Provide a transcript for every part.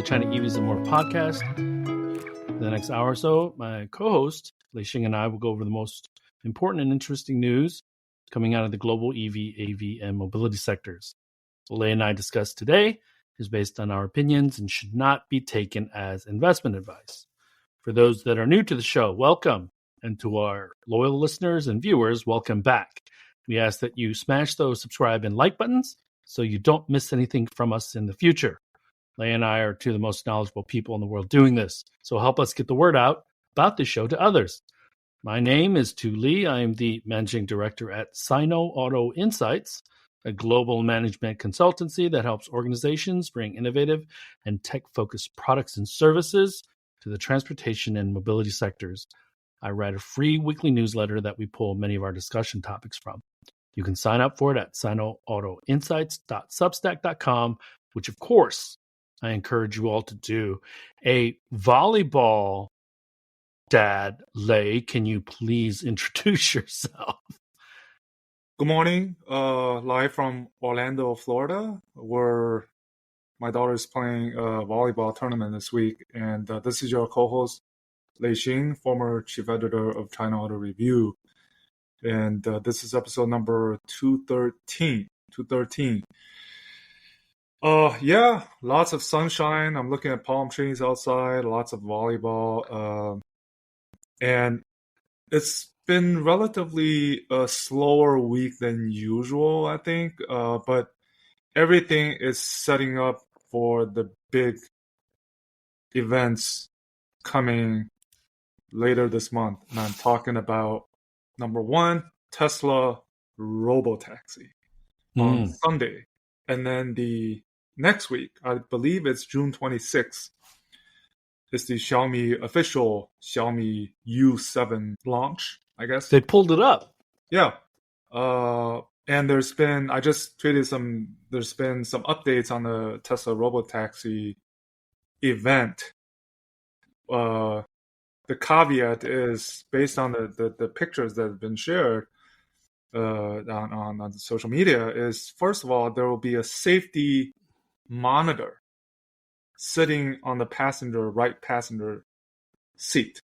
China EVs and More podcast. For the next hour or so, my co-host, Lei Xing, and I will go over the most important and interesting news coming out of the global EV, AV, and mobility sectors. What Lei and I discussed today is based on our opinions and should not be taken as investment advice. For those that are new to the show, welcome. And to our loyal listeners and viewers, welcome back. We ask that you smash those subscribe and like buttons so you don't miss anything from us in the future. Lei and I are two of the most knowledgeable people in the world doing this, so help us get the word out about this show to others. My name is Tu Li. I am the managing director at Sino Auto Insights, a global management consultancy that helps organizations bring innovative and tech-focused products and services to the transportation and mobility sectors. I write a free weekly newsletter that we pull many of our discussion topics from. You can sign up for it at sinoautoinsights.substack.com, which of course I encourage you all to do. A volleyball dad, Lei, can you please introduce yourself? Good morning, live from Orlando, Florida, where my daughter is playing a volleyball tournament this week. And this is your co-host, Lei Xing, former chief editor of China Auto Review. And this is episode number 213. Yeah, lots of sunshine. I'm looking at palm trees outside, lots of volleyball. And it's been relatively a slower week than usual, I think. But everything is setting up for the big events coming later this month. And I'm talking about number one, Tesla Robotaxi on Sunday. And then the next week, I believe it's June 26th, is the Xiaomi official Xiaomi YU7 launch, I guess. They pulled it up. Yeah. And I just tweeted there's been some updates on the Tesla Robotaxi event. The caveat is based on the pictures that have been shared on social media is, first of all, there will be a safety monitor sitting on the right passenger seat.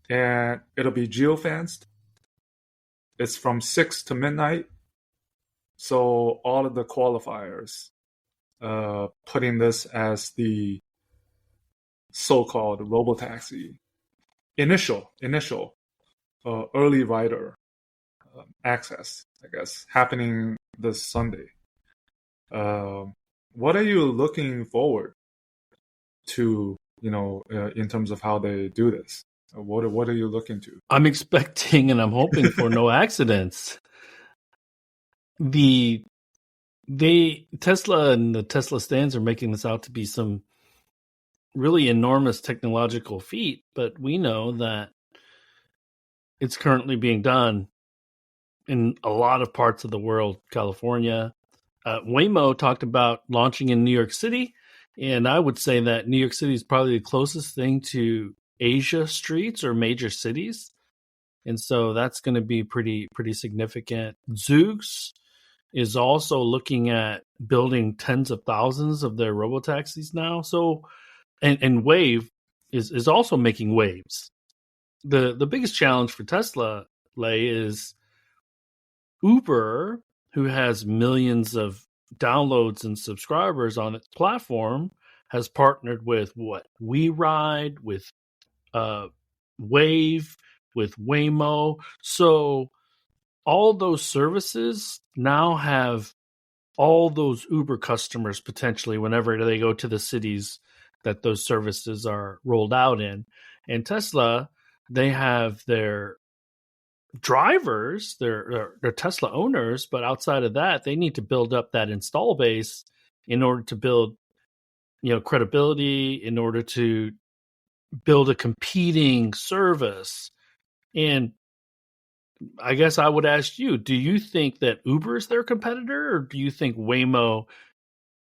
And it'll be geofenced. It's from 6 to midnight. So all of the qualifiers putting this as the so-called Robotaxi initial early rider access, I guess, happening this Sunday. What are you looking forward to, in terms of how they do this? What are you looking to? I'm expecting and I'm hoping for no accidents. Tesla and the Tesla stands are making this out to be some really enormous technological feat, but we know that it's currently being done in a lot of parts of the world. California, Waymo talked about launching in New York City, and I would say that New York City is probably the closest thing to Asia streets or major cities, and so that's going to be pretty significant. Zoox is also looking at building tens of thousands of their robotaxis now. So, and Wave is also making waves. The biggest challenge for Tesla, Lei, is Uber, who has millions of downloads and subscribers on its platform, has partnered with WeRide, with Wave, with Waymo. So all those services now have all those Uber customers potentially whenever they go to the cities that those services are rolled out in. And Tesla, they have their drivers, their Tesla owners, but outside of that, they need to build up that install base in order to build, credibility, in order to build a competing service. And I guess I would ask you, do you think that Uber is their competitor, or do you think Waymo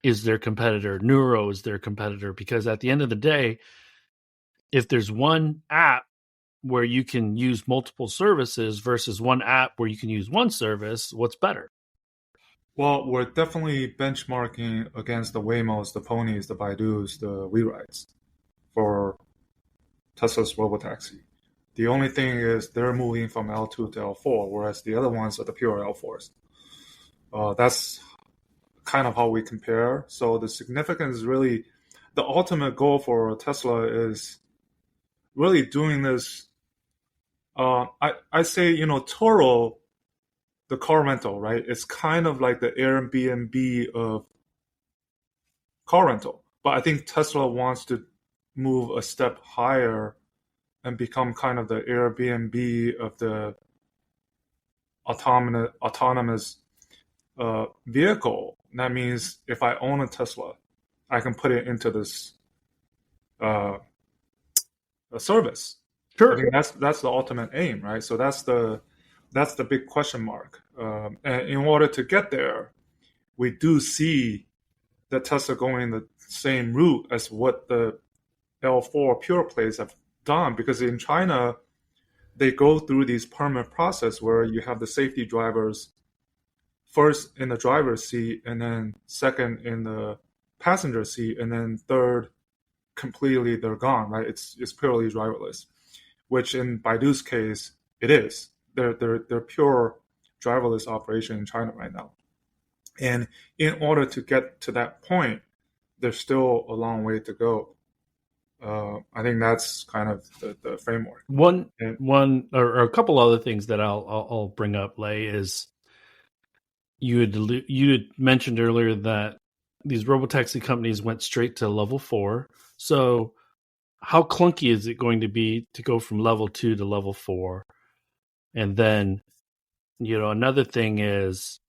is their competitor, Nuro is their competitor? Because at the end of the day, if there's one app where you can use multiple services versus one app where you can use one service, what's better? Well, we're definitely benchmarking against the Waymos, the Ponies, the Baidus, the WeRides for Tesla's Robotaxi. The only thing is they're moving from L2 to L4, whereas the other ones are the pure L4s. That's kind of how we compare. So the significance is really the ultimate goal for Tesla is really doing this. I say, Toro, the car rental, right? It's kind of like the Airbnb of car rental. But I think Tesla wants to move a step higher and become kind of the Airbnb of the autonomous vehicle. That means if I own a Tesla, I can put it into this uh, service. I Sure. think that's the ultimate aim, right? So that's the big question mark. And in order to get there, we do see that Tesla going the same route as what the L4 pure plays have done, because in China they go through these permit process where you have the safety drivers first in the driver's seat, and then second in the passenger seat, and then third completely they're gone, right? It's purely driverless, which in Baidu's case it is. They're pure driverless operation in China right now. And in order to get to that point, there's still a long way to go. I think that's kind of the framework. One And or a couple other things that I'll bring up, Lei, is you had mentioned earlier that these robotaxi companies went straight to level 4. So how clunky is it going to be to go from level 2 to level 4? And then, another thing is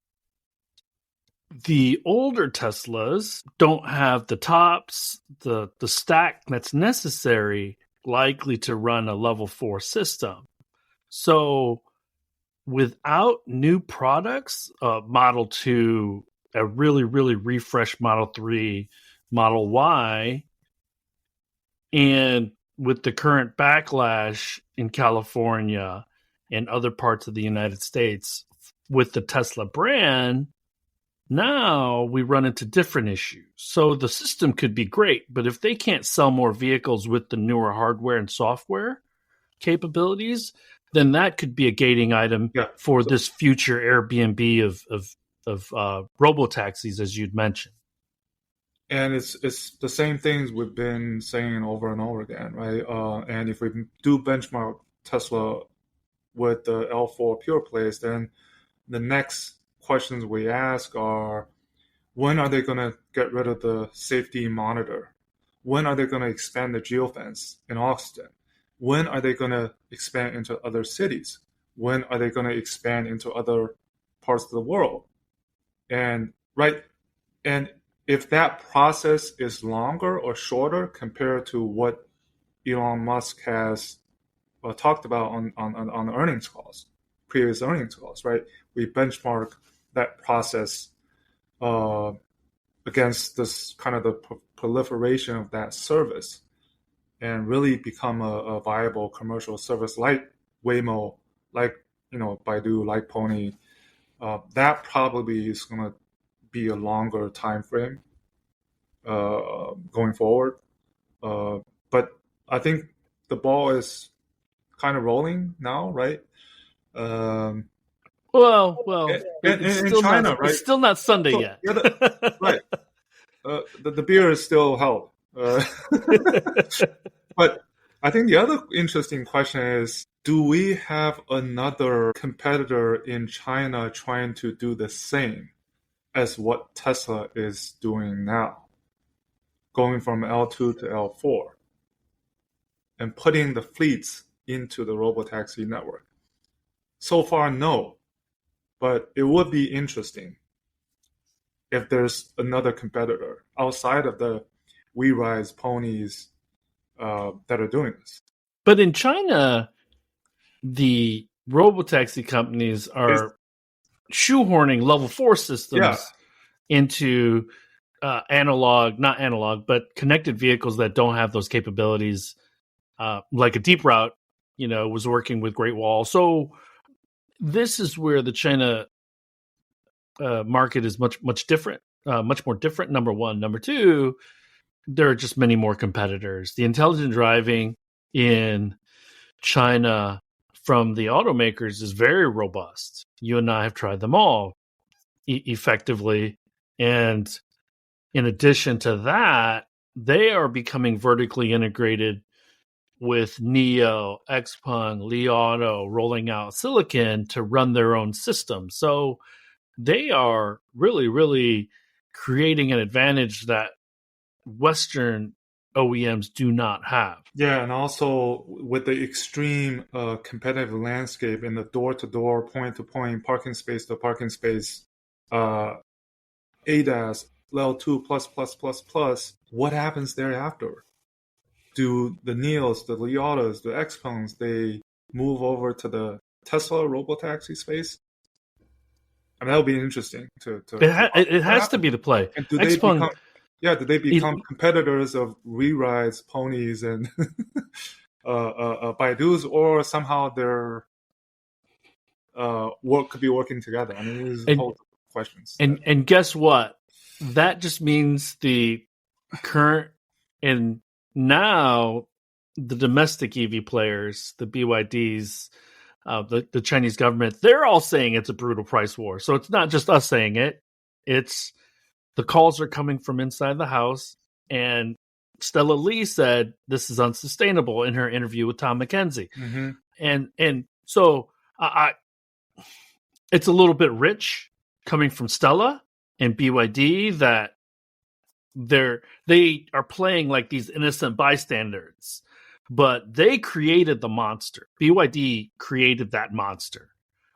the older Teslas don't have the tops, the stack that's necessary likely to run a level 4 system. So without new products, Model 2, a really, really refreshed Model 3, Model Y, and with the current backlash in California and other parts of the United States with the Tesla brand, now we run into different issues. So the system could be great, but if they can't sell more vehicles with the newer hardware and software capabilities, then that could be a gating item yeah, for so, this future Airbnb of robotaxis, as you'd mentioned. and it's the same things we've been saying over and over again, right? And if we do benchmark Tesla with the L4 pure plays, then the next questions we ask are, when are they going to get rid of the safety monitor? When are they going to expand the geofence in Austin? When are they going to expand into other cities? When are they going to expand into other parts of the world? And right, and if that process is longer or shorter compared to what Elon Musk has talked about on the earnings calls, previous earnings calls, right? We benchmark that process uh, against this kind of the proliferation of that service, and really become a viable commercial service like Waymo, like Baidu, like Pony. That probably is going to be a longer time frame going forward. But I think the ball is kind of rolling now, right? Um, Well, it's in still not China, right? it's still not Sunday So yet. right, the beer is still held. But I think the other interesting question is, do we have another competitor in China trying to do the same as what Tesla is doing now, going from L2 to L4 and putting the fleets into the Robotaxi network? So far, no, but it would be interesting if there's another competitor outside of the WeRides, Ponies that are doing this. But in China, the robotaxi companies It's, are shoehorning level 4 yeah, systems into not analog, but connected vehicles that don't have those capabilities. Like a Deep Route, was working with Great Wall. So this is where the China market is much different, much more different. Number one, number two, there are just many more competitors. The intelligent driving in China from the automakers is very robust. You and I have tried them all effectively, and in addition to that, they are becoming vertically integrated with NIO, Xpeng, Li Auto rolling out silicon to run their own system. So they are really creating an advantage that Western OEMs do not have. Yeah, and also with the extreme competitive landscape in the door-to-door, point-to-point, parking space to parking space, ADAS, level 2 plus plus plus plus, what happens thereafter? Do the NIOs, the Li Autos, the Xpengs, they move over to the Tesla Robotaxi space? I mean, that'll be interesting to it has to be the play. And do they become competitors of WeRide's, Ponies, and Baidu's, or somehow they're could be working together? I mean, these are whole questions. And guess what? That just means the current and now the domestic EV players, the BYDs, the Chinese government, they're all saying it's a brutal price war. So it's not just us saying it. It's the calls are coming from inside the house. And Stella Lee said this is unsustainable in her interview with Tom McKenzie. Mm-hmm. And so it's a little bit rich coming from Stella and BYD that they are playing like these innocent bystanders, but they created the monster. BYD created that monster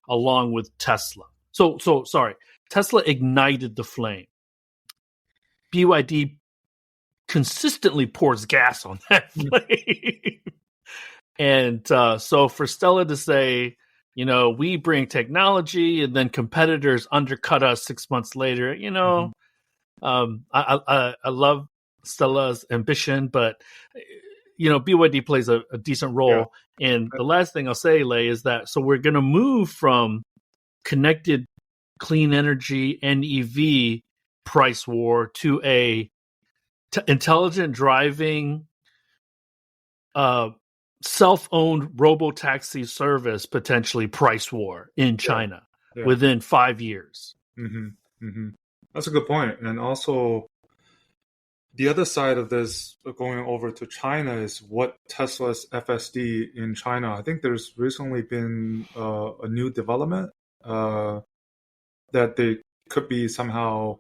along with Tesla. So sorry, Tesla ignited the flame. BYD consistently pours gas on that flame. And so for Stella to say, you know, we bring technology and then competitors undercut us 6 months later, you know, I love Stella's ambition, but, you know, BYD plays a decent role. Yeah. And the last thing I'll say, Lei, is that so we're going to move from connected clean energy and EV price war to a intelligent driving self-owned robotaxi service potentially price war in China within 5 years. Mm-hmm. Mm-hmm. That's a good point. And also, the other side of this going over to China is what Tesla's FSD in China. I think there's recently been a new development that they could be somehow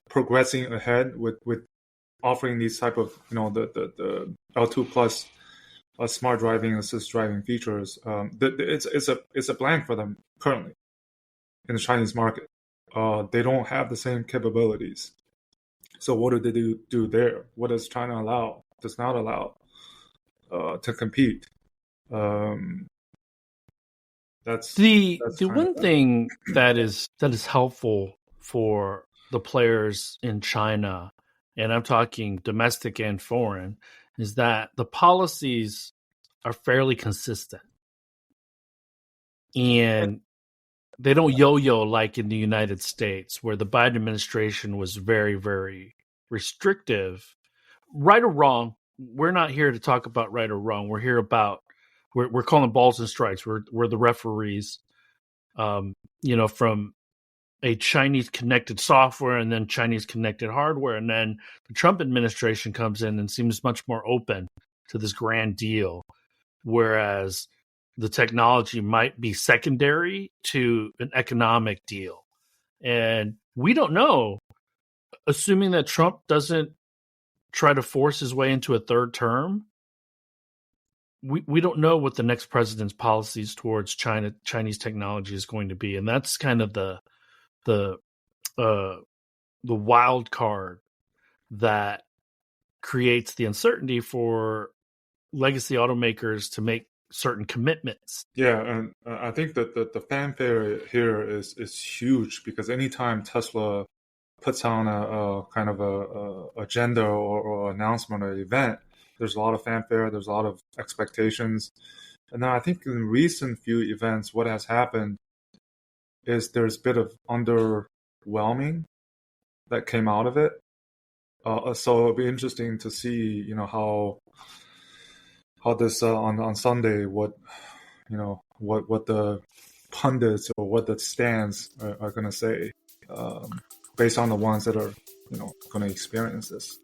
progressing ahead with offering these type of, you know, the L2 plus smart driving, assist driving features. It's a blank for them currently in the Chinese market. They don't have the same capabilities. So what do they do there? What does China does not allow to compete? That's the one thing that is helpful for the players in China, and I'm talking domestic and foreign, is that the policies are fairly consistent. And they don't yo-yo like in the United States, where the Biden administration was very, very restrictive. Right or wrong, we're not here to talk about right or wrong. We're here about we're calling balls and strikes. We're the referees. You know, from a Chinese connected software and then Chinese connected hardware, and then the Trump administration comes in and seems much more open to this grand deal, whereas the technology might be secondary to an economic deal. And we don't know, assuming that Trump doesn't try to force his way into a third term, we don't know what the next president's policies towards Chinese technology is going to be. And that's kind of the wild card that creates the uncertainty for legacy automakers to make certain commitments. Yeah, and I think that the fanfare here is huge, because anytime Tesla puts on a kind of a agenda or announcement or event, there's a lot of fanfare, there's a lot of expectations. And now I think in recent few events, what has happened is there's a bit of underwhelming that came out of it. So it'll be interesting to see, how this on Sunday, what the pundits or what the stands are going to say, based on the ones that are going to experience this.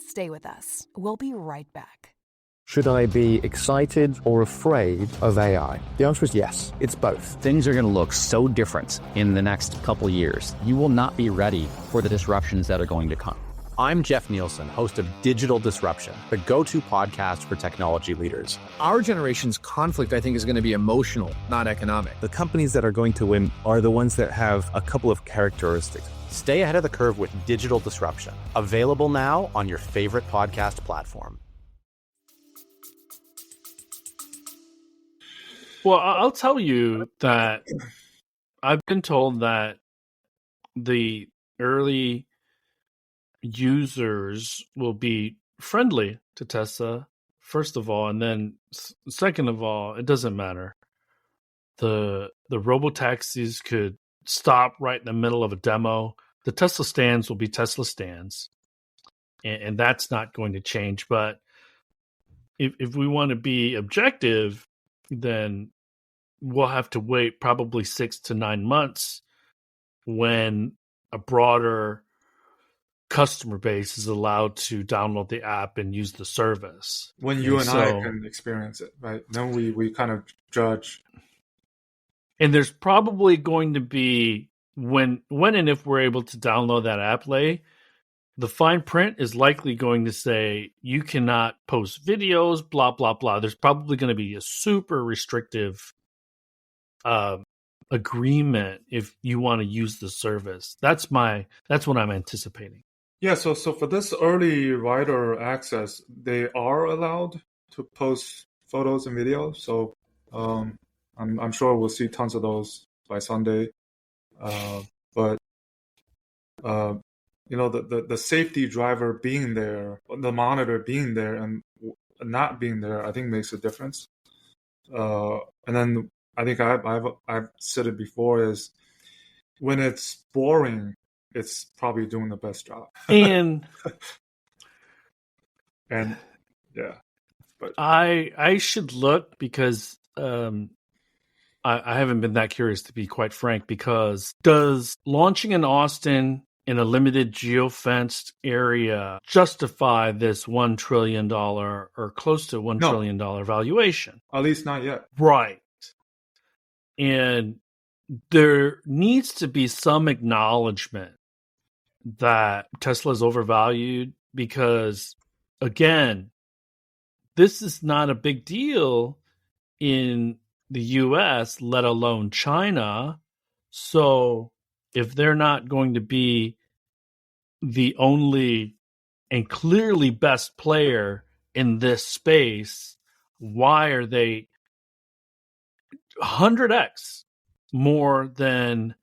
Stay with us. We'll be right back. Should I be excited or afraid of AI? The answer is yes. It's both. Things are going to look so different in the next couple years. You will not be ready for the disruptions that are going to come. I'm Jeff Nielsen, host of Digital Disruption, the go-to podcast for technology leaders. Our generation's conflict, I think, is going to be emotional, not economic. The companies that are going to win are the ones that have a couple of characteristics. Stay ahead of the curve with Digital Disruption. Available now on your favorite podcast platform. Well, I'll tell you that I've been told that the early users will be friendly to Tesla, first of all, and then second of all, it doesn't matter. The Robotaxis could stop right in the middle of a demo. The Tesla stands will be Tesla stands, and that's not going to change. But if we want to be objective, then we'll have to wait probably 6 to 9 months when a broader customer base is allowed to download the app and use the service. When you and I can experience it, right? Then we kind of judge. And there's probably going to be, when and if we're able to download that app, the fine print is likely going to say you cannot post videos, blah, blah, blah. There's probably going to be a super restrictive agreement if you want to use the service. That's what I'm anticipating. Yeah, so for this early rider access, they are allowed to post photos and videos. So I'm sure we'll see tons of those by Sunday. But the safety driver being there, the monitor being there, and not being there, I think makes a difference. And then I think I've said it before, is when it's boring, it's probably doing the best job. And yeah, but I should look, because I haven't been that curious, to be quite frank, because does launching in Austin in a limited geofenced area justify this $1 trillion or close to $1 trillion valuation? At least not yet. Right. And there needs to be some acknowledgement that Tesla is overvalued, because, again, this is not a big deal in the US, let alone China. So if they're not going to be the only and clearly best player in this space, why are they 100x more than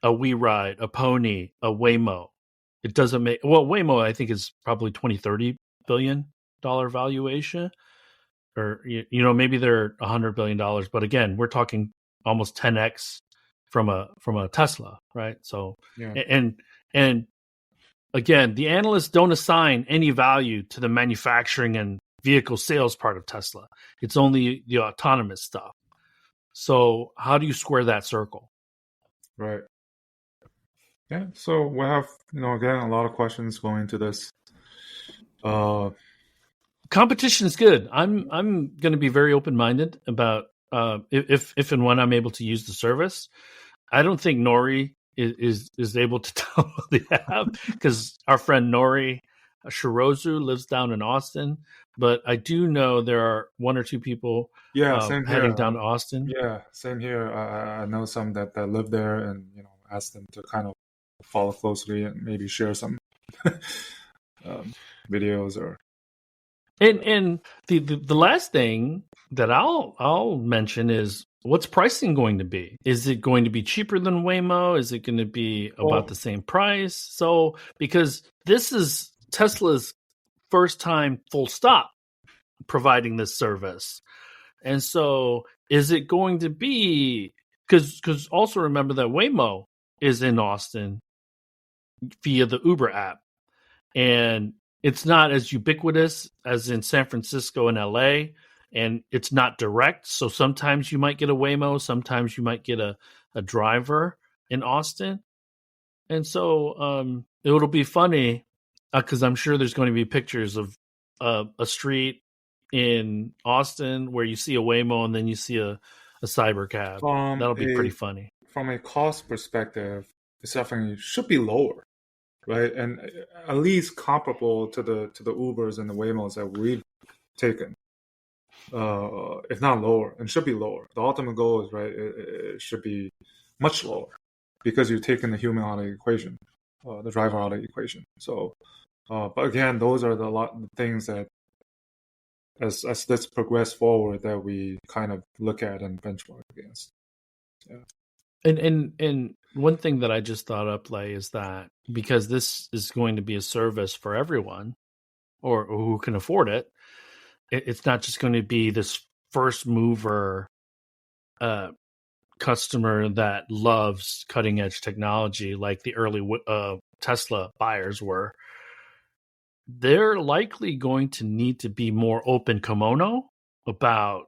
a WeRide, a Pony, a Waymo? It doesn't make, Waymo I think is probably $20-30 billion valuation, or maybe they're $100 billion, but again, we're talking almost 10x from a Tesla, right? So yeah. and again, the analysts don't assign any value to the manufacturing and vehicle sales part of Tesla. It's only the autonomous stuff. So how do you square that circle? Right. Yeah. So we have, again, a lot of questions going into this. Competition is good. I'm going to be very open-minded about if and when I'm able to use the service. I don't think Nori is able to download the app, because our friend Nori Shirozu lives down in Austin. But I do know there are one or two people heading down to Austin. Yeah, same here. I know some that live there, and ask them to kind of follow closely and maybe share some videos or. And the last thing that I'll mention is, what's pricing going to be? Is it going to be cheaper than Waymo? Is it going to be about the same price? So, because this is Tesla's first time, full stop, providing this service. And so is it going to be because also remember that Waymo is in Austin via the Uber app, and it's not as ubiquitous as in San Francisco and LA, and it's not direct. So sometimes you might get a Waymo, sometimes you might get a driver in Austin. And so it'll be funny because I'm sure there's going to be pictures of a street in Austin where you see a Waymo and then you see a cybercab. That'll be pretty funny. From a cost perspective, it's definitely should be lower, right? And at least comparable to the Ubers and the Waymos that we've taken, if not lower, and should be lower. The ultimate goal is right; it should be much lower because you're taking the human out of the equation, the driver out of the equation. So, but again, those are the things that as this progress forward that we kind of look at and benchmark against. Yeah. And one thing that I just thought up, Lei, is that because this is going to be a service for everyone or who can afford it, it's not just going to be this first mover customer that loves cutting edge technology like the early Tesla buyers were. They're likely going to need to be more open kimono about,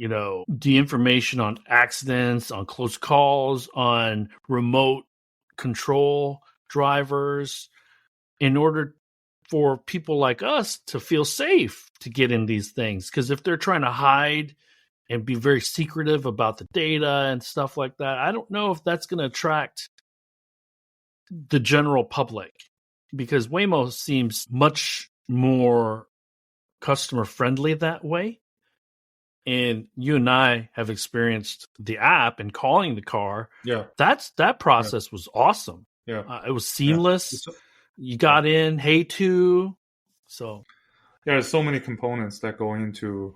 the information on accidents, on close calls, on remote control drivers, in order for people like us to feel safe to get in these things. Because if they're trying to hide and be very secretive about the data and stuff like that, I don't know if that's going to attract the general public, because Waymo seems much more customer friendly that way. And you and I have experienced the app and calling the car. Yeah, that process was awesome. Yeah, it was seamless. Yeah. You got in, hey to. So there's so many components that go into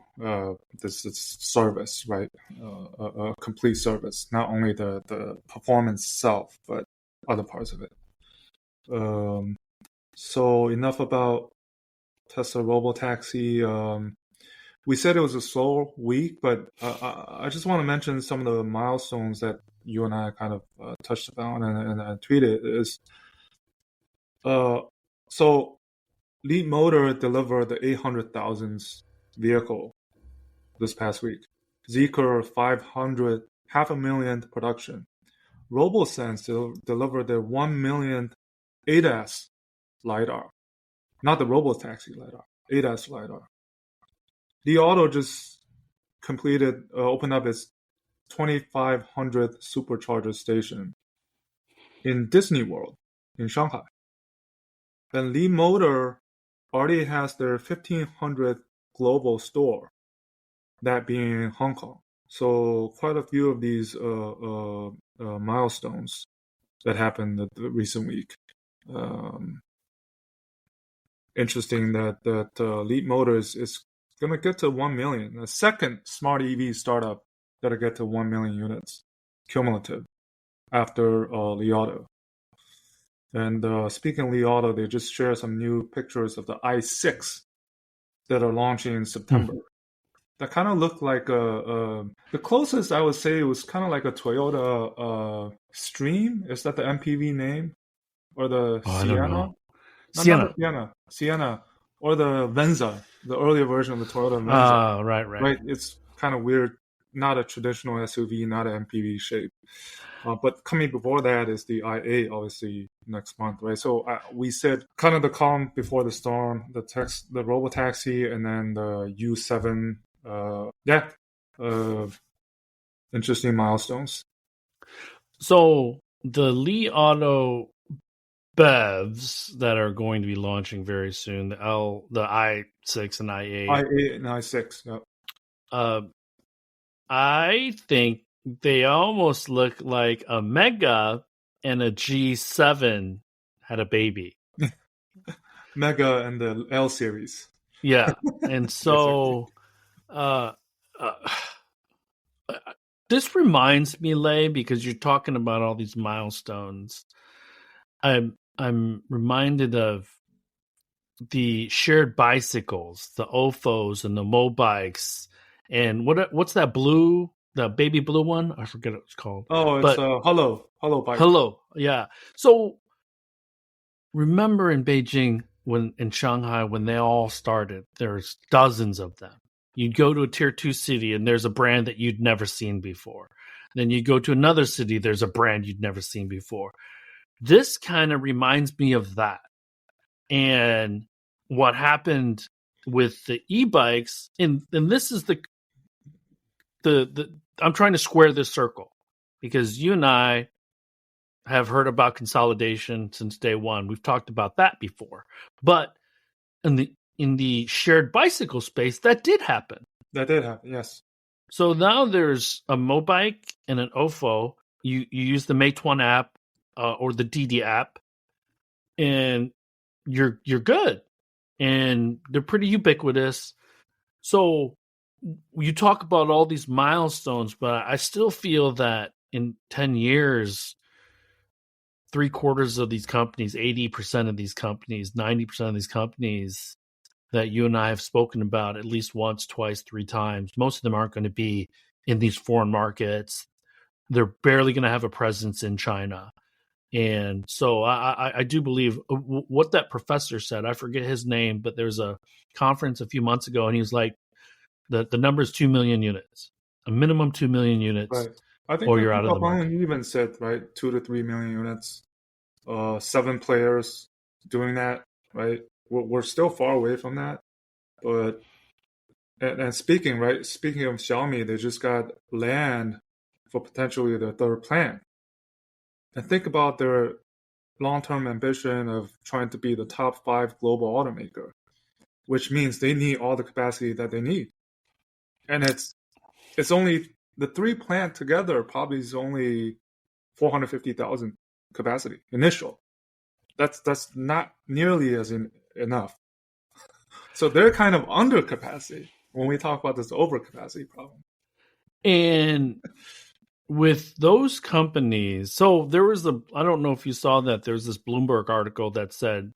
this service, right? A complete service, not only the performance itself, but other parts of it. So enough about Tesla Robotaxi. We said it was a slow week, but I just want to mention some of the milestones that you and I kind of touched upon and I tweeted is. So Leapmotor delivered the 800,000th vehicle this past week. Zeekr 500, 500,000 production. RoboSense delivered their 1 millionth ADAS LiDAR. Not the Robotaxi LiDAR, ADAS LiDAR. Li Auto just opened up its 2,500th supercharger station in Disney World in Shanghai. Then Leapmotor already has their 1,500th global store, that being in Hong Kong. So quite a few of these milestones that happened the recent week. Interesting that Leapmotor is going to get to 1 million. The second smart EV startup that'll get to 1 million units cumulative after Li Auto. And speaking of Li Auto, they just shared some new pictures of the i6 that are launching in September. That kind of looked like the closest I would say was kind of like a Toyota Stream. Is that the MPV name? Or the Sienna? I don't know. Sienna. Or the Venza, the earlier version of the Toyota Venza. Right. It's kind of weird. Not a traditional SUV, not an MPV shape. But coming before that is the i8, obviously, next month, right? So we said kind of the calm before the storm, the Robotaxi, and then the YU7. Interesting milestones. So the Li Auto BEVs that are going to be launching very soon, the i6 and i8. i8 and i6, yeah. I think they almost look like a Mega and a G7 had a baby. Mega and the L series. Yeah. And so this reminds me, Lei, because you're talking about all these milestones. I'm reminded of the shared bicycles, the OFOs and the Mobikes, And what's that blue, the baby blue one? I forget what it's called. Oh, it's Hello bike. Hello, yeah. So remember in Beijing, in Shanghai, when they all started, there's dozens of them. You'd go to a tier 2 city and there's a brand that you'd never seen before. Then you go to another city, there's a brand you'd never seen before. This kind of reminds me of that. And what happened with the e-bikes, and this is the I'm trying to square this circle, because you and I have heard about consolidation since day one. We've talked about that before. But in the shared bicycle space, that did happen. That did happen, yes. So now there's a Mobike and an OFO. You use the Meituan app or the Didi app, and you're good. And they're pretty ubiquitous. So you talk about all these milestones, but I still feel that in 10 years, 3/4 of these companies, 80% of these companies, 90% of these companies that you and I have spoken about at least once, twice, 3 times, most of them aren't going to be in these foreign markets. They're barely going to have a presence in China. And so I do believe what that professor said. I forget his name, but there was a conference a few months ago, and he was like, the number is 2 million units, a minimum 2 million units, right. I think you're out of the market. You even said, right, 2 to 3 million units, 7 players doing that, right? We're still far away from that. But and speaking of Xiaomi, they just got land for potentially their 3rd plant. And think about their long-term ambition of trying to be the top 5 global automaker, which means they need all the capacity that they need. And it's only the 3 plant together probably is only 450,000 capacity initial. That's not nearly as enough. So they're kind of under capacity when we talk about this overcapacity problem. And with those companies, so there was I don't know if you saw that, there's this Bloomberg article that said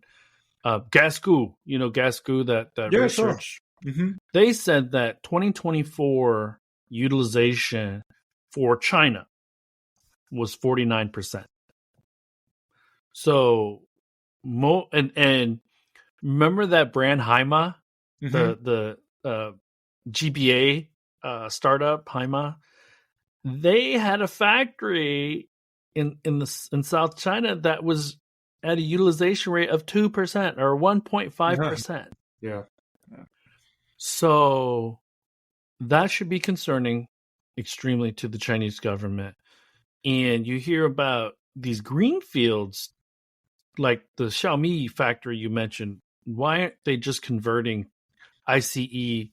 Gasgoo, Gasgoo, that Yeah, research. Sure. Mm-hmm. They said that 2024 utilization for China was 49%. So, and remember that brand Haima, the GBA startup Haima? They had a factory in South China that was at a utilization rate of 2% or 1.5%. Yeah. So that should be concerning extremely to the Chinese government. And you hear about these greenfields, like the Xiaomi factory you mentioned. Why aren't they just converting ICE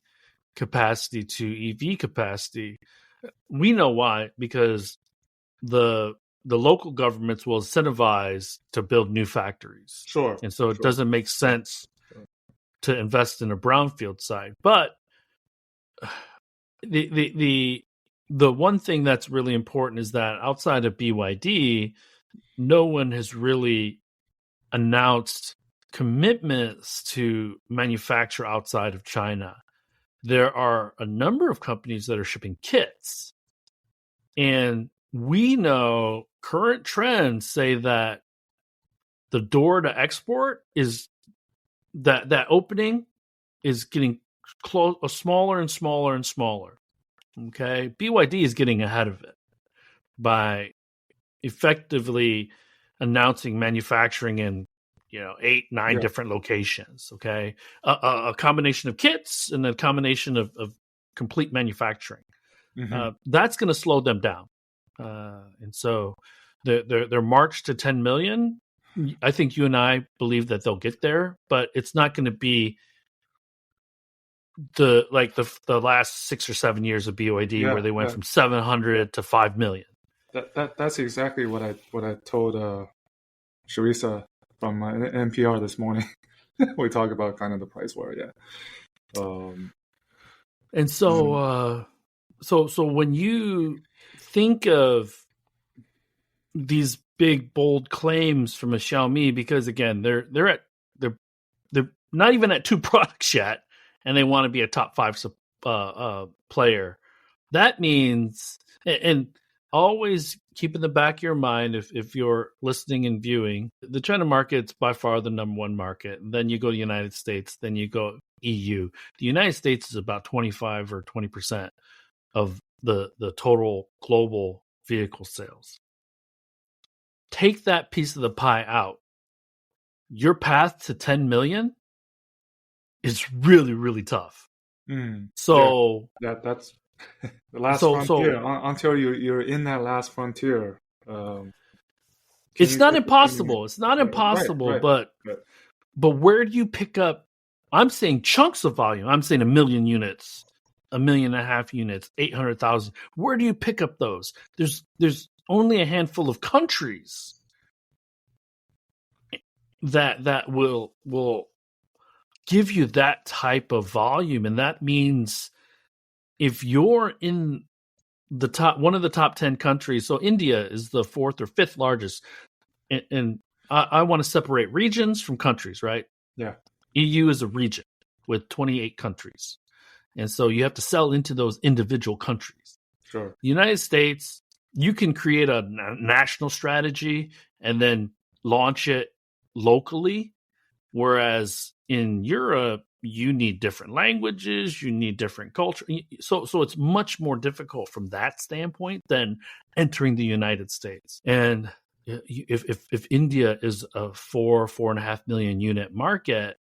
capacity to EV capacity? We know why, because the local governments will incentivize to build new factories. Sure. And so it doesn't make sense to invest in a brownfield site. But the one thing that's really important is that outside of BYD, no one has really announced commitments to manufacture outside of China. There are a number of companies that are shipping kits. And we know current trends say that the door to export is that opening is getting smaller and smaller and smaller. Okay. BYD is getting ahead of it by effectively announcing manufacturing in 8, 9 different locations. Okay. A combination of kits and a combination of complete manufacturing. That's going to slow them down. And so their march to 10 million, I think you and I believe that they'll get there, but it's not going to be the last 6 or 7 years of BYD where they went from 700 to 5 million. That's exactly what I told Sharissa from NPR this morning. We talk about kind of the price war, and so so when you think of these big bold claims from a Xiaomi, because again they're not even at 2 products yet, and they want to be a top 5 player. That means, and always keep in the back of your mind, if you're listening and viewing, the China market's by far the number one market. Then you go to the United States, then you go EU. The United States is about 25 or 20% of the total global vehicle sales. Take that piece of the pie out. Your path to 10 million is really, really tough. So that's the last frontier. Until you're in that last frontier, it's not impossible. It's not impossible, but where do you pick up? I'm saying chunks of volume. I'm saying 1 million units, 1.5 million units, 800,000. Where do you pick up those? There's only a handful of countries that will give you that type of volume, and that means if you're in the one of the top 10 countries, so India is the 4th or 5th largest, and I want to separate regions from countries, right? Yeah. EU is a region with 28 countries, and so you have to sell into those individual countries. Sure. The United States, you can create a national strategy and then launch it locally, whereas in Europe, you need different languages, you need different culture. So it's much more difficult from that standpoint than entering the United States. And if India is a 4.5 million unit market,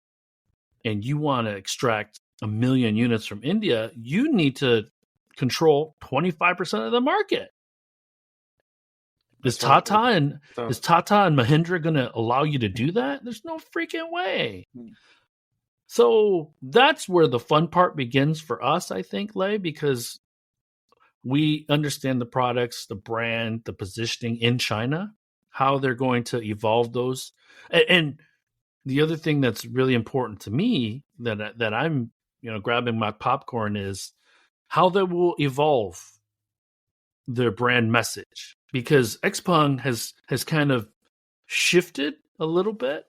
and you want to extract 1 million units from India, you need to control 25% of the market. Is Tata and Mahindra going to allow you to do that? There's no freaking way. So that's where the fun part begins for us, I think, Lei, because we understand the products, the brand, the positioning in China, how they're going to evolve those. And the other thing that's really important to me that I'm, grabbing my popcorn is how they will evolve their brand message, because XPeng has kind of shifted a little bit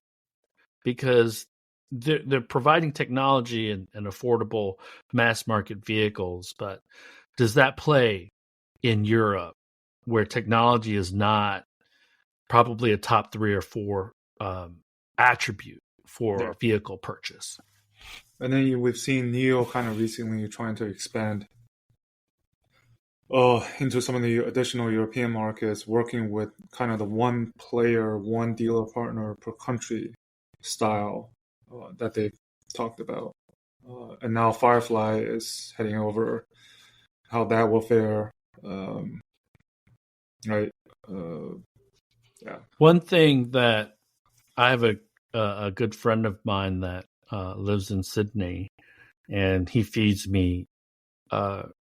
because they're providing technology and affordable mass market vehicles, but does that play in Europe where technology is not probably a top 3 or 4 attribute for vehicle purchase? And then we've seen NIO kind of recently trying to expand into some of the additional European markets, working with kind of the one player, one dealer partner per country style that they've talked about. And now Firefly is heading over, how that will fare. Right. Yeah. One thing that I have a good friend of mine that lives in Sydney, and he feeds me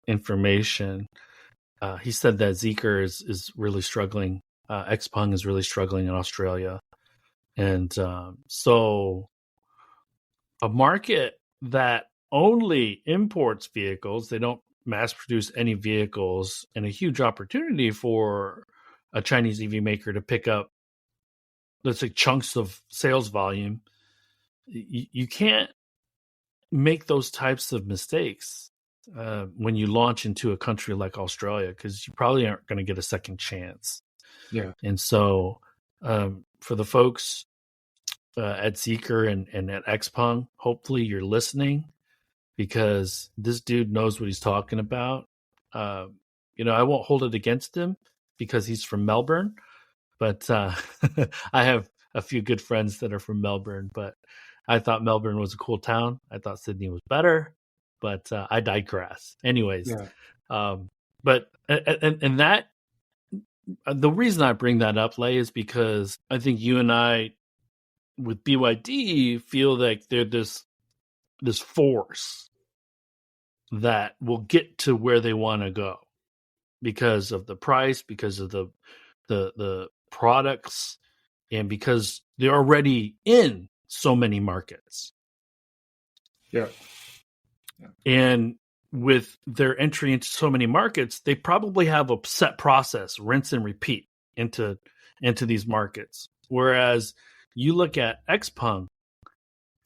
information. He said that Zeekr is really struggling. XPeng is really struggling in Australia. And so a market that only imports vehicles, they don't mass produce any vehicles, and a huge opportunity for a Chinese EV maker to pick up, let's say, chunks of sales volume. You can't make those types of mistakes when you launch into a country like Australia, because you probably aren't going to get a second chance. Yeah. And so for the folks at Zeekr and at XPeng, hopefully you're listening, because this dude knows what he's talking about. I won't hold it against him because he's from Melbourne, but I have a few good friends that are from Melbourne, but I thought Melbourne was a cool town. I thought Sydney was better, but I digress. Anyways, but that the reason I bring that up, Lei, is because I think you and I, with BYD, feel like they're this force that will get to where they want to go because of the price, because of the products, and because they're already in so many markets. Yeah. And with their entry into so many markets, they probably have a set process, rinse and repeat into these markets. Whereas you look at XPeng,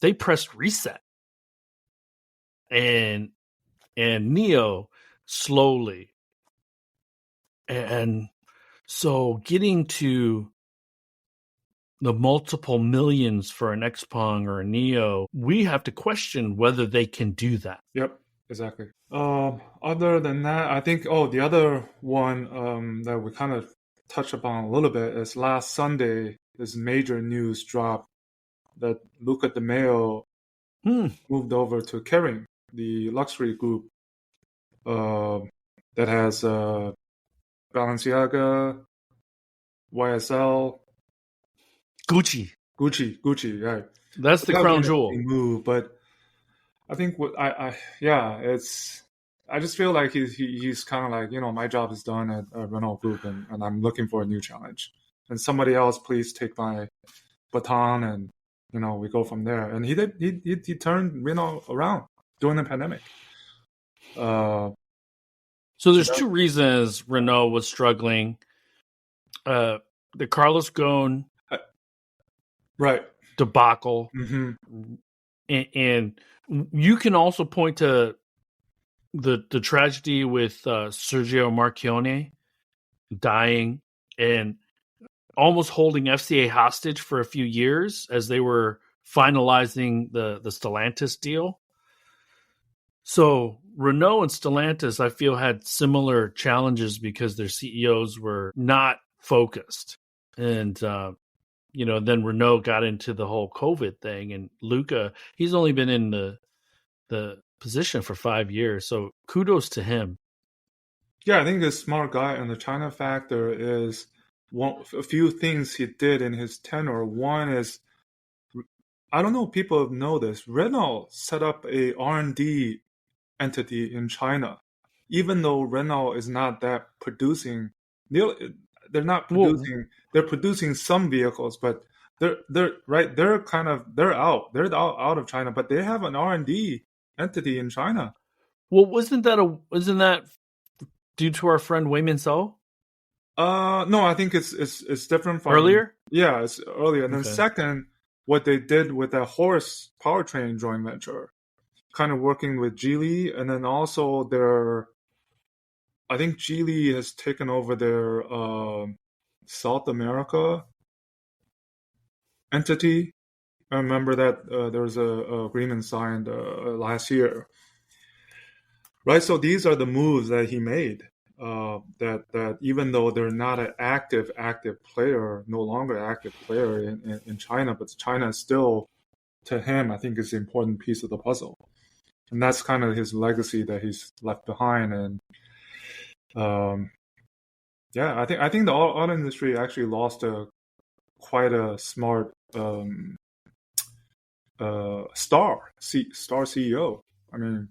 they pressed reset. And and Neo slowly. And so getting to the multiple millions for an Xpeng or a Neo, we have to question whether they can do that. Yep, exactly. Other than that, I think, the other one that we kind of touched upon a little bit is last Sunday, this major news dropped that Luca De Meo moved over to Kering, the luxury group that has Balenciaga, YSL, Gucci. right. That's the crown jewel. Move, but I think I just feel like he's kind of like, my job is done at Renault Group, and I'm looking for a new challenge. And somebody else, please take my baton, and we go from there. And he turned Renault around during the pandemic. So there's two reasons Renault was struggling. The Carlos Ghosn right debacle, and you can also point to the tragedy with Sergio Marchionne dying and almost holding FCA hostage for a few years as they were finalizing the Stellantis deal. So Renault and Stellantis, I feel, had similar challenges because their CEOs were not focused. And, then Renault got into the whole COVID thing. And Luca, he's only been in the position for 5 years. So kudos to him. Yeah, I think he's a smart guy. And the China factor is a few things he did in his tenure. One is, I don't know if people know this, Renault set up a R&D entity in China, even though Renault is not that producing. They're not producing. They're producing some vehicles, but they're out of China. But they have an R&D entity in China. Well, wasn't that due to our friend Wei Minsou? No, I think it's different from earlier. Yeah, it's earlier. And then second, what they did with that horse powertrain joint venture, kind of working with Geely, and then also I think Geely has taken over their South America entity. I remember that there was a agreement signed last year, right? So these are the moves that he made. That even though they're not an active player, no longer active player in China, but China is still, to him, I think, is an important piece of the puzzle. And that's kind of his legacy that he's left behind. And I think the auto industry actually lost quite a smart star CEO. I mean,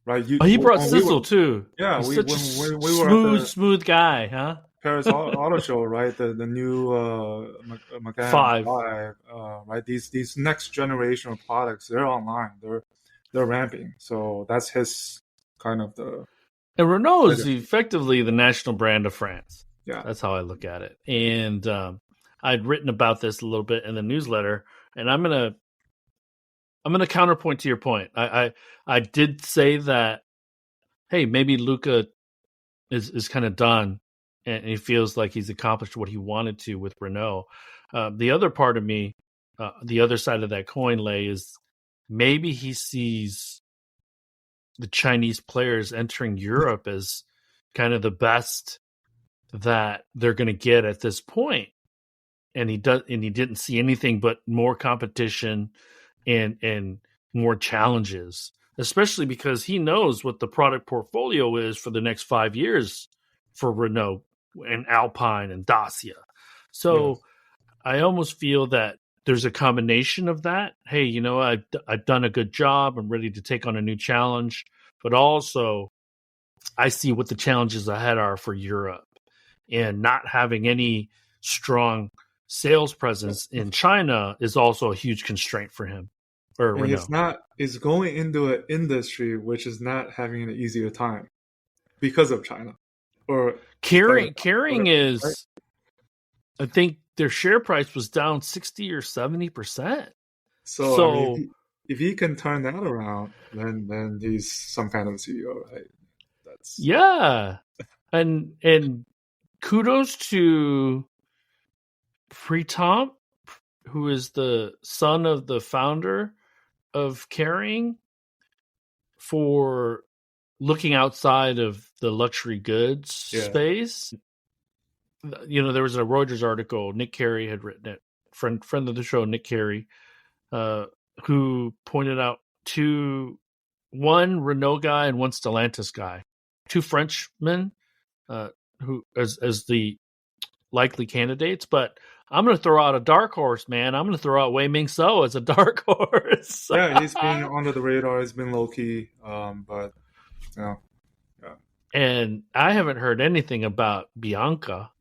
right? He brought Sissel too. Yeah, He's we such were at the smooth guy, huh? Paris Auto Show, right? The new Macan 5, right? These next generation of products, they're online. They're ramping. So that's his kind of the. And Renault is effectively the national brand of France. Yeah, that's how I look at it. And I'd written about this a little bit in the newsletter, and I'm gonna counterpoint to your point. I did say that, hey, maybe Luca is kind of done, and he feels like he's accomplished what he wanted to with Renault. The other part of me, the other side of that coin, Lay, is maybe he sees the Chinese players entering Europe as kind of the best that they're going to get at this point, and he didn't see anything but more competition and more challenges, especially because he knows what the product portfolio is for the next 5 years for Renault and Alpine and Dacia. So I almost feel that there's a combination of that. Hey, I've done a good job. I'm ready to take on a new challenge, but also I see what the challenges ahead are for Europe, and not having any strong sales presence in China is also a huge constraint for him. Or and he's going into an industry which is not having an easier time because of China. Or Kering is, right? I think their share price was down 60 or 70%. So I mean, if he can turn that around, then he's some kind of CEO, right? That's Yeah. And kudos to Pritam, who is the son of the founder of Caring, for looking outside of the luxury goods space. There was a Reuters article. Nick Carey had written it. Friend of the show, Nick Carey, who pointed out one Renault guy and one Stellantis guy, two Frenchmen, who as the likely candidates. But I'm going to throw out a dark horse, man. I'm going to throw out Wei Ming So as a dark horse. Yeah, he's been under the radar. He's been low key, but yeah. And I haven't heard anything about Bianca,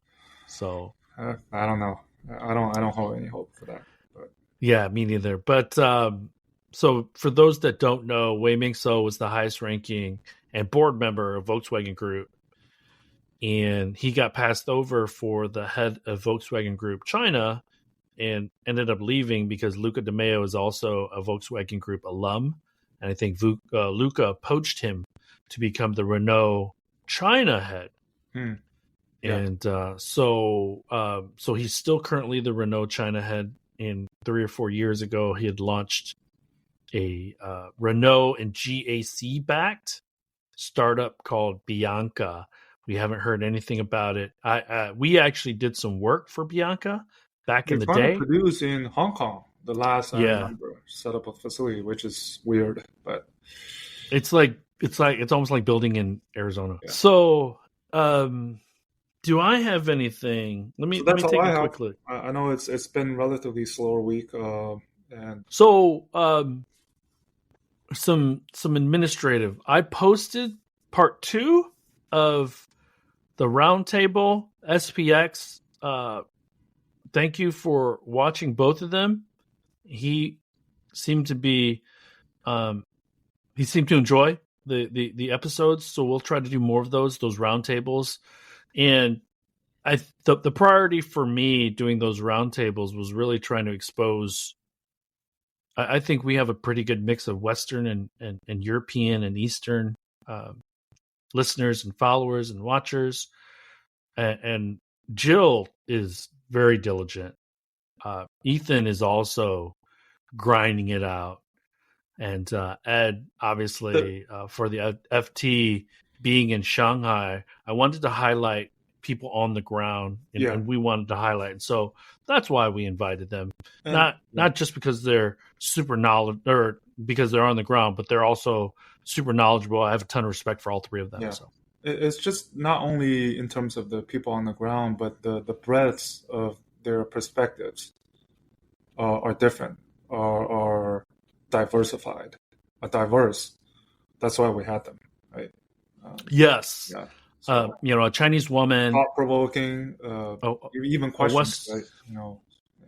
so I don't know. I don't hold any hope for that. But yeah, me neither. But so for those that don't know, Wei Ming So was the highest ranking and board member of Volkswagen Group. And he got passed over for the head of Volkswagen Group China and ended up leaving because Luca De Meo is also a Volkswagen Group alum. And I think Luca poached him to become the Renault China head. Yeah. And so he's still currently the Renault China head. And 3 or 4 years ago, he had launched a Renault and GAC backed startup called Bianca. We haven't heard anything about it. We actually did some work for Bianca back in the day. To produce in Hong Kong. The last I remember set up a facility, which is weird, but it's almost like building in Arizona. Yeah. So, do I have anything? Let me take a quick look. I know it's been relatively slower week, and so some administrative. I posted part 2 of the roundtable SPX. Thank you for watching both of them. He seemed to enjoy the episodes, so we'll try to do more of those roundtables. And the priority for me doing those roundtables was really trying to expose. I think we have a pretty good mix of Western and European and Eastern listeners and followers and watchers. And Jill is very diligent. Ethan is also grinding it out. And Ed, obviously, for the FT being in Shanghai, I wanted to highlight people on the ground, and we wanted to highlight. And so that's why we invited them. Not just because they're super knowledgeable or because they're on the ground, but they're also super knowledgeable. I have a ton of respect for all 3 of them. Yeah. So it's just not only in terms of the people on the ground, but the breadth of their perspectives are different, are diversified, are diverse. That's why we had them, right? Yes. Yeah. So, a Chinese woman, thought-provoking, even questions, right?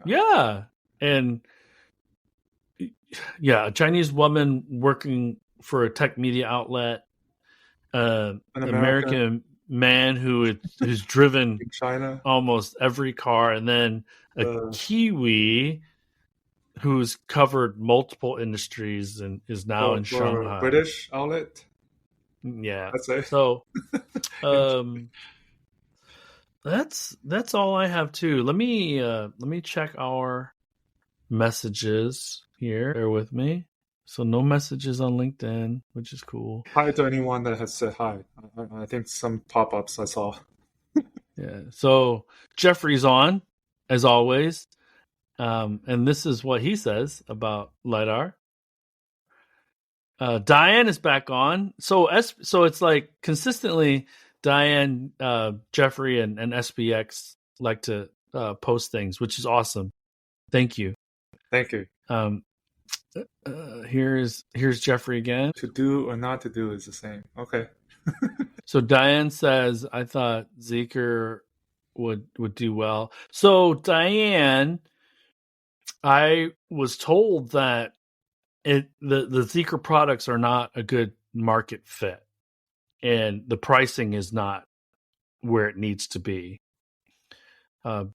Yeah, and a Chinese woman working for a tech media outlet, an American man who's driven China almost every car, and then a Kiwi who's covered multiple industries and is now in Shanghai. British outlet. Yeah. That's it. So, that's all I have too. Let me check our messages here. Bear with me. So no messages on LinkedIn, which is cool. Hi to anyone that has said hi. I think some pop-ups I saw. Yeah. So Jeffrey's on, as always. And this is what he says about LiDAR. Diane is back on. So it's like consistently Diane, Jeffrey, and SPX like to post things, which is awesome. Thank you. Thank you. Here's Jeffrey again. To do or not to do is the same. Okay. So Diane says, I thought Zeekr would do well. So Diane, I was told that the Zeekr products are not a good market fit, and the pricing is not where it needs to be.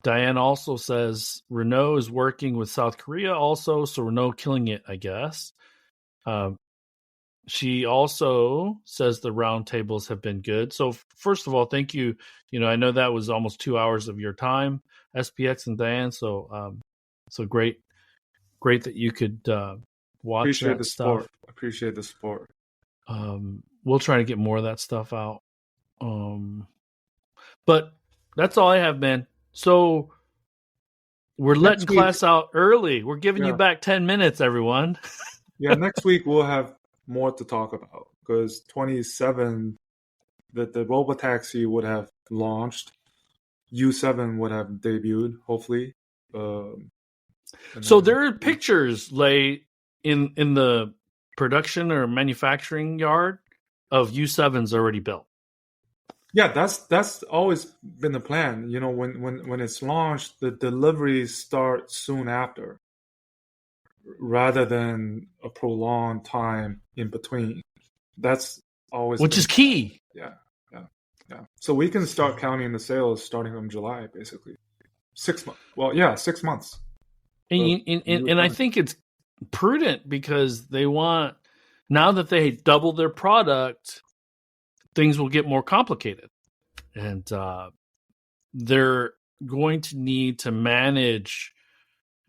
Diane also says Renault is working with South Korea also, so Renault killing it, I guess. She also says the roundtables have been good. So first of all, thank you. I know that was almost 2 hours of your time, SPX and Diane. So great that you could watch Appreciate that the stuff. support. Appreciate the support. We'll try to get more of that stuff out. But that's all I have, man. So we're letting class out early. We're giving you back 10 minutes, everyone. Yeah, next week we'll have more to talk about because 27, the Robotaxi would have launched. YU7 would have debuted, hopefully. So there are pictures in the production or manufacturing yard of YU7s already built. Yeah, that's always been the plan. When it's launched, the deliveries start soon after, rather than a prolonged time in between. That's always which is key. Yeah. So we can start counting the sales starting from July, basically. 6 months. Well, yeah, 6 months. And I think it's prudent because they want, now that they double their product, things will get more complicated. And they're going to need to manage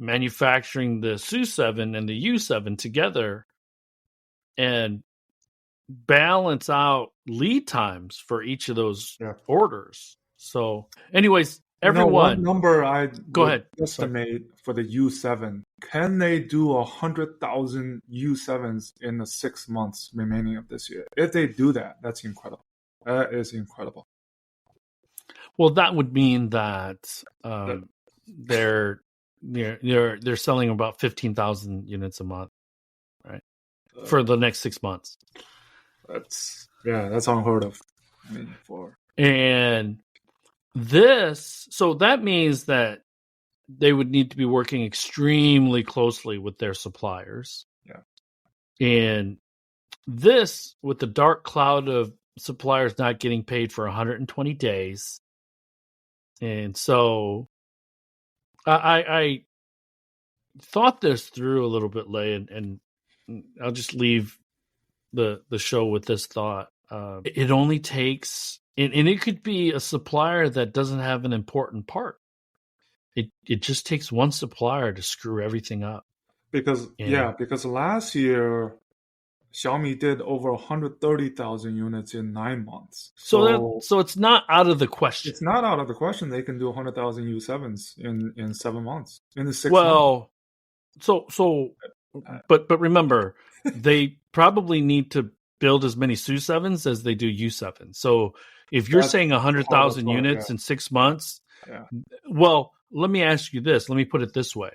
manufacturing the SU7 and the U7 together and balance out lead times for each of those orders. So anyways, everyone, one number I go ahead estimate for the U7, can they do 100,000 U7s in the 6 months remaining of this year? If they do that, that's incredible. That is incredible. Well, that would mean that they're selling about 15,000 units a month, right? For the next 6 months. That's unheard of. And so that means that they would need to be working extremely closely with their suppliers. Yeah. And this, with the dark cloud of suppliers not getting paid for 120 days. And so I thought this through a little bit, Lei, and I'll just leave the show with this thought. It only takes, and it could be a supplier that doesn't have an important part. It just takes one supplier to screw everything up. Because last year Xiaomi did over 130,000 units in 9 months. So it's not out of the question. It's not out of the question. They can do 100,000 U7s in 7 months, in the 6 months. But remember, they probably need to build as many SU7s as they do U7. So if you're saying 100,000 units in 6 months, well, let me ask you this. Let me put it this way.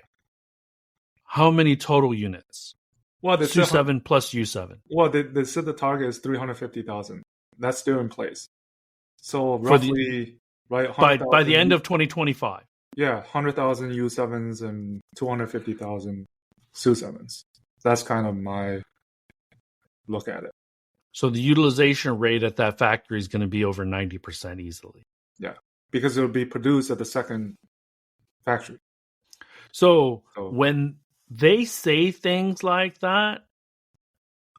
How many total units? Well, SU7 plus U7. Well, they said the target is 350,000. That's still in place. So roughly, right? By the end of 2025. Yeah, 100,000 U7s and 250,000 SU7s. That's kind of my look at it. So the utilization rate at that factory is going to be over 90% easily. Yeah, because it will be produced at the second factory. So when they say things like that,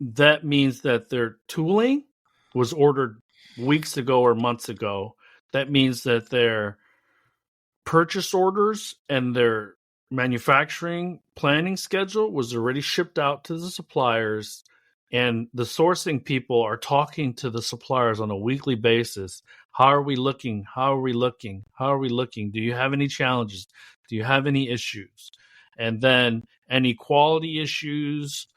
that means that their tooling was ordered weeks ago or months ago. That means that their purchase orders and their manufacturing planning schedule was already shipped out to the suppliers, and the sourcing people are talking to the suppliers on a weekly basis. How are we looking? How are we looking? How are we looking? Do you have any challenges? Do you have any issues? And then any quality issues,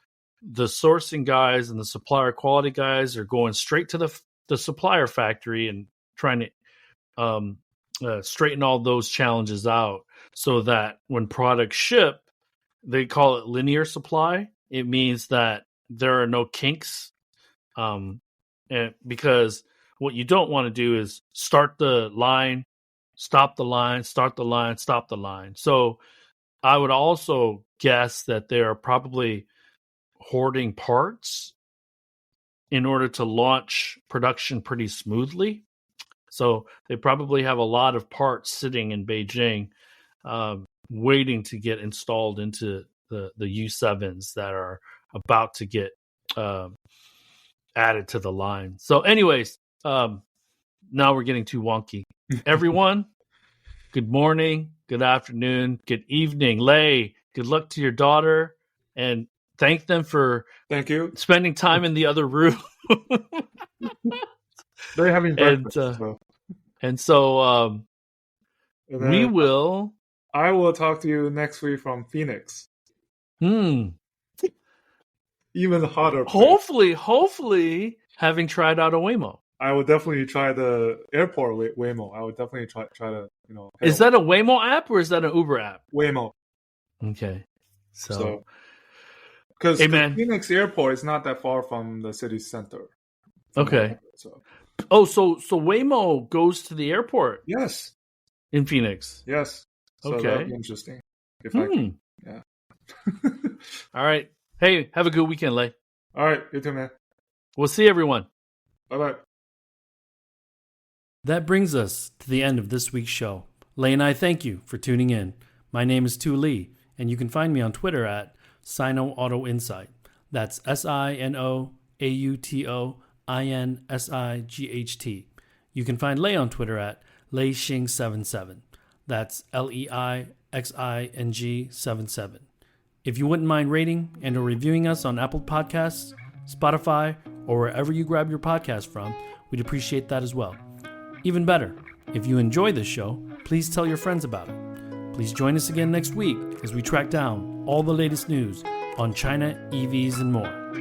the sourcing guys and the supplier quality guys are going straight to the supplier factory and trying to straighten all those challenges out so that when products ship, they call it linear supply. It means that there are no kinks, and because what you don't want to do is start the line, stop the line, start the line, stop the line. So I would also guess that they are probably hoarding parts in order to launch production pretty smoothly. So they probably have a lot of parts sitting in Beijing, waiting to get installed into the U7s that are about to get added to the line. So anyways, now we're getting too wonky. Everyone, good morning, good afternoon, good evening. Lei, good luck to your daughter, and thank them for Thank you. spending time in the other room. They're having breakfast. And so And then we will. I will talk to you next week from Phoenix. Even hotter. Hopefully, having tried out a Waymo. I will definitely try the airport Waymo. I would definitely try to, Is that a Waymo app or is that an Uber app? Waymo? Okay. So because man. Phoenix airport is not that far from the city center. Okay. So so Waymo goes to the airport yes, in Phoenix. yes. So Okay. that'd be interesting. If I can, yeah. All right. Hey, have a good weekend, Lei. All right, you too, man. We'll see everyone. Bye-bye. That brings us to the end of this week's show. Lei and I thank you for tuning in. My name is Tu Lee, and you can find me on Twitter at Sino Auto Insight. That's SinoAutoInsight. You can find Lei on Twitter at LeiXing77. That's LEIXING77. If you wouldn't mind rating and or reviewing us on Apple Podcasts, Spotify, or wherever you grab your podcast from, we'd appreciate that as well. Even better, if you enjoy this show, please tell your friends about it. Please join us again next week as we track down all the latest news on China, EVs, and more.